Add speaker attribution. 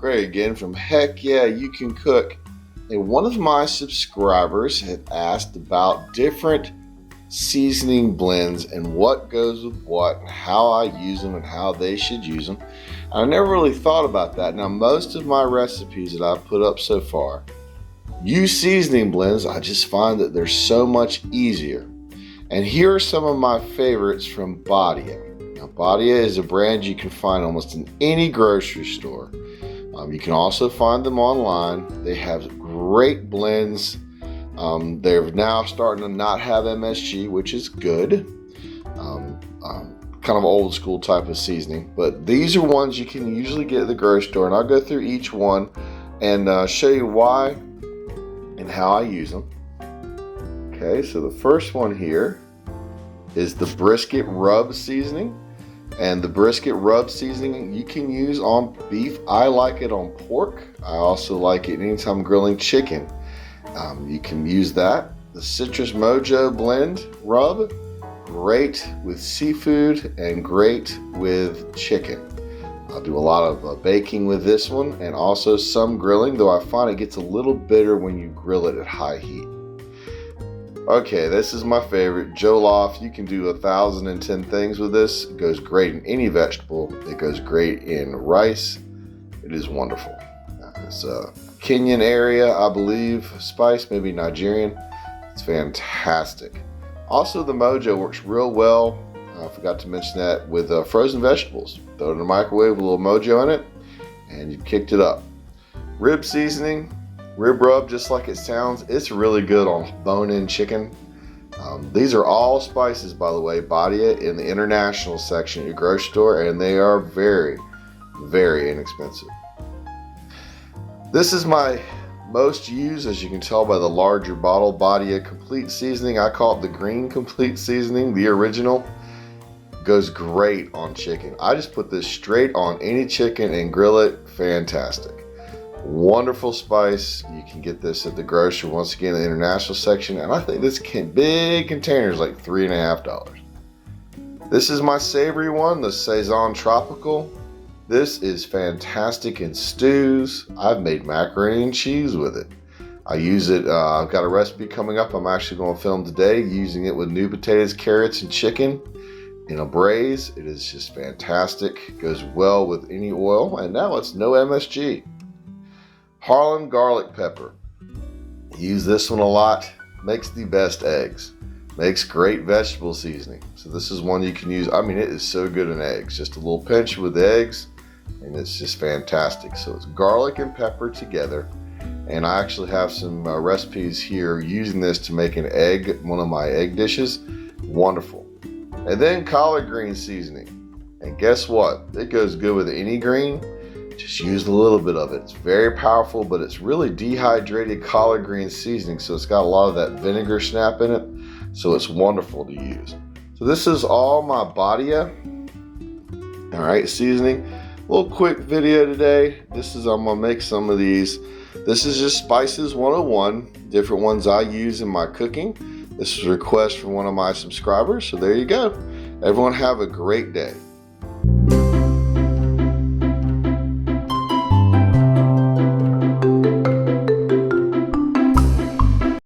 Speaker 1: Greg again from Heck Yeah, You Can Cook. And one of my subscribers had asked about different seasoning blends and what goes with what and how I use them and how they should use them. I never really thought about that. Now, most of my recipes that I've put up so far use seasoning blends. I just find that they're so much easier. And here are some of my favorites from Badia. Now, Badia is a brand you can find almost in any grocery store. You can also find them online. They have great blends. They're now starting to not have MSG, which is good. Kind of old school type of seasoning. But these are ones you can usually get at the grocery store. And I'll go through each one and show you why and how I use them. Okay, so the first one here is the brisket rub seasoning. And the brisket rub seasoning you can use on beef. I like it on pork. I also like it anytime grilling chicken. You can use that. The Citrus Mojo blend rub, great with seafood and great with chicken. I'll do a lot of baking with this one and also some grilling, though I find it gets a little bitter when you grill it at high heat. Okay, this is my favorite, Jollof. You can do 1,010 things with this. It goes great in any vegetable. It goes great in rice. It is wonderful. It's a Kenyan area, I believe, spice, maybe Nigerian. It's fantastic. Also, the Mojo works real well. I forgot to mention that with frozen vegetables. Throw it in the microwave with a little Mojo in it, and you've kicked it up. Rib seasoning. Rib rub, just like it sounds, it's really good on bone-in chicken. These are all spices, by the way, Badia in the international section at your grocery store, and they are very, very inexpensive. This is my most used, as you can tell by the larger bottle, Badia Complete Seasoning. I call it the green Complete Seasoning, the original. Goes great on chicken. I just put this straight on any chicken and grill it. Fantastic. Wonderful spice. You can get this at the grocery, once again, in the international section, and I think this big container is like $3.50. This is my savory one, the Saison Tropical. This is fantastic in stews. I've made macaroni and cheese with it. I use it, I've got a recipe coming up I'm actually going to film today using it with new potatoes, carrots, and chicken in a braise. It is just fantastic. It goes well with any oil, and now it's no MSG. Harlan garlic pepper. Use this one a lot. Makes the best eggs. Makes great vegetable seasoning. So this is one you can use. I mean, it is so good in eggs. Just a little pinch with the eggs, and it's just fantastic. So it's garlic and pepper together. And I actually have some recipes here using this to make an egg, one of my egg dishes. Wonderful. And then collard green seasoning. And guess what? It goes good with any green. Just use a little bit of it. It's very powerful, but it's really dehydrated collard green seasoning, so it's got a lot of that vinegar snap in it, so it's wonderful to use. So this is all my Badia, all right, seasoning. A little quick video today. I'm gonna make some of these. This is just Spices 101, different ones I use in my cooking. This is a request from one of my subscribers, so there you go. Everyone have a great day.